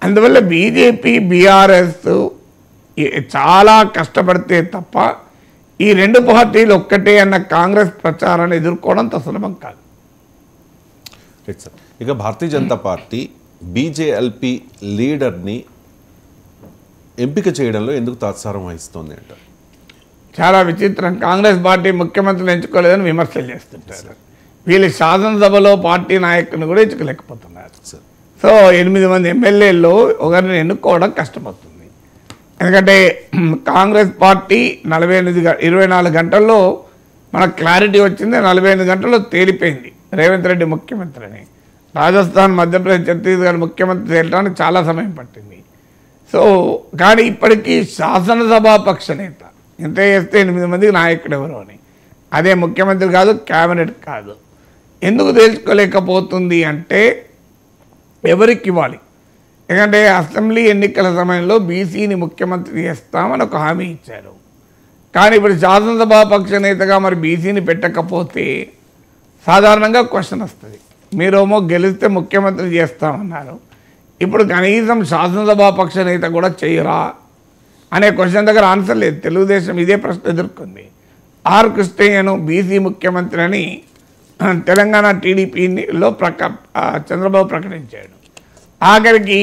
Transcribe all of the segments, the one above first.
అందువల్ల BJP BRS చాలా కష్టపడితే తప్ప ఈ రెండు పార్టీలు ఒక్కటే అన్న కాంగ్రెస్ ప్రచారాన్ని ఎదుర్కోవడం అంత సులభం కాదు. ఇక భారతీయ జనతా పార్టీ బీజేఎల్పీ లీడర్ని ఎంపిక చేయడంలో ఎందుకు తాత్సారం వహిస్తోంది అంటారు? చాలా విచిత్రం. కాంగ్రెస్ పార్టీ ముఖ్యమంత్రిని ఎంచుకోలేదని విమర్శలు చేస్తుంటారు. వీళ్ళు శాసనసభలో పార్టీ నాయకుని కూడా ఎంచుకోలేకపోతున్నారు. సో 8 మంది ఎమ్మెల్యేల్లో ఒకరిని ఎన్నుకోవడం కష్టమవుతుంది. ఎందుకంటే కాంగ్రెస్ పార్టీ 24 గంటల్లో మనకు క్లారిటీ వచ్చింది. 45 గంటల్లో తేలిపోయింది రేవంత్ రెడ్డి ముఖ్యమంత్రి అని. రాజస్థాన్, మధ్యప్రదేశ్, ఛత్తీస్గఢ్ ముఖ్యమంత్రి తేలడానికి చాలా సమయం పట్టింది. సో కానీ ఇప్పటికీ శాసనసభాపక్ష నేత ఇంత చేస్తే 8 మందికి నాయకుడు ఎవరు అని, అదే ముఖ్యమంత్రి కాదు, క్యాబినెట్ కాదు. ఎందుకు తేల్చుకోలేకపోతుంది అంటే ఎవరికి ఇవ్వాలి? ఎందుకంటే అసెంబ్లీ ఎన్నికల సమయంలో బీసీని ముఖ్యమంత్రి చేస్తామని ఒక హామీ ఇచ్చారు. కానీ ఇప్పుడు శాసనసభాపక్ష నేతగా మరి బీసీని పెట్టకపోతే సాధారణంగా క్వశ్చన్ వస్తుంది. మీరేమో గెలిస్తే ముఖ్యమంత్రి చేస్తామన్నారు, ఇప్పుడు కనీసం శాసనసభాపక్ష నేత కూడా చేయరా అనే క్వశ్చన్ దగ్గర ఆన్సర్ లేదు. తెలుగుదేశం ఇదే ప్రశ్న ఎదుర్కొంది. ఆర్ కృష్ణయ్యను బీసీ ముఖ్యమంత్రి అని తెలంగాణ టీడీపీలో చంద్రబాబు ప్రకటించాడు. ఆఖరికి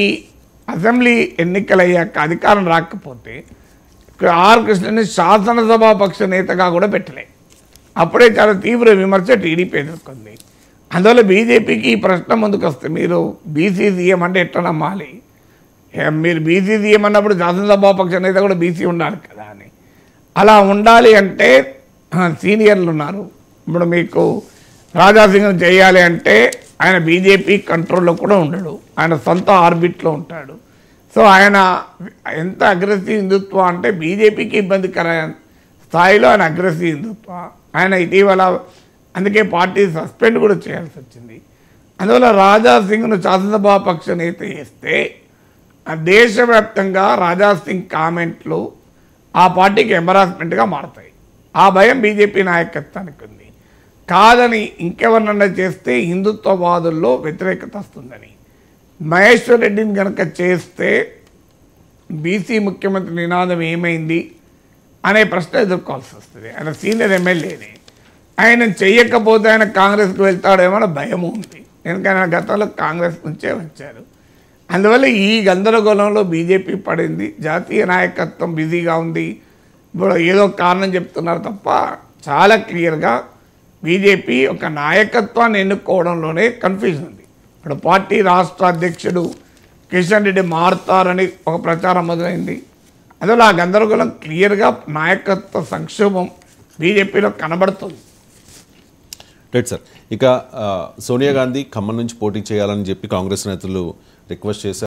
అసెంబ్లీ ఎన్నికలయ్యాక అధికారం రాకపోతే ఆర్ కృష్ణని శాసనసభాపక్ష నేతగా కూడా పెట్టలే. అప్పుడే చాలా తీవ్ర విమర్శ టీడీపీ ఎదుర్కొంది. అందువల్ల బీజేపీకి ఈ ప్రశ్న ముందుకు వస్తే మీరు బీసీ సీఎం అంటే ఎట్లా నమ్మాలి? మీరు బీసీ సీఎం అన్నప్పుడు శాసనసభాపక్ష నేత కూడా బీసీ ఉండాలి కదా అని. అలా ఉండాలి అంటే సీనియర్లు ఉన్నారు. ఇప్పుడు మీకు రాజాసింగ్ చేయాలి అంటే ఆయన బీజేపీ కంట్రోల్లో కూడా ఉండడు, ఆయన సొంత ఆర్బిట్లో ఉంటాడు. సో ఆయన ఎంత అగ్రెసివ్ హిందుత్వ అంటే బీజేపీకి ఇబ్బందికర స్థాయిలో ఆయన అగ్రెసివ్ హిందుత్వ. ఆయన ఇటీవల అందుకే పార్టీ సస్పెండ్ కూడా చేయాల్సి వచ్చింది. అందువల్ల రాజాసింగ్ను శాసనసభాపక్ష నేత చేస్తే దేశవ్యాప్తంగా రాజాసింగ్ కామెంట్లు ఆ పార్టీకి ఎంబరాస్మెంట్గా మారుతాయి. ఆ భయం బీజేపీ నాయకత్వానికి ఉంది. కాదని ఇంకెవరినన్నా చేస్తే హిందుత్వవాదుల్లో వ్యతిరేకత వస్తుందని. మహేశ్వర్ రెడ్డిని కనుక చేస్తే బీసీ ముఖ్యమంత్రి నినాదం ఏమైంది అనే ప్రశ్న ఎదుర్కోవాల్సి వస్తుంది. ఆయన సీనియర్ ఎమ్మెల్యేని, ఆయన చెయ్యకపోతే ఆయన కాంగ్రెస్కి వెళ్తాడేమో అని భయం ఉంది. ఎందుకంటే ఆయన గతంలో కాంగ్రెస్ నుంచే వచ్చారు. అందువల్ల ఈ గందరగోళంలో బీజేపీ పడింది. జాతీయ నాయకత్వం బిజీగా ఉంది. ఇప్పుడు ఏదో కారణం చెప్తున్నారు తప్ప చాలా క్లియర్గా బీజేపీ ఒక నాయకత్వాన్ని ఎన్నుకోవడంలోనే కన్ఫ్యూజన్ ఉంది. ఇప్పుడు పార్టీ రాష్ట్ర అధ్యక్షుడు కిషన్ రెడ్డి మారుతారని ఒక ప్రచారం మొదలైంది. అందువల్ల ఆ గందరగోళం క్లియర్గా నాయకత్వ సంక్షోభం బీజేపీలో కనబడుతుంది. Right sir. ఇక సోనియా గాంధీ ఖమ్మం నుంచి పోటీ చేయాలని చెప్పి కాంగ్రెస్ నేతలు రిక్వెస్ట్ చేశారు.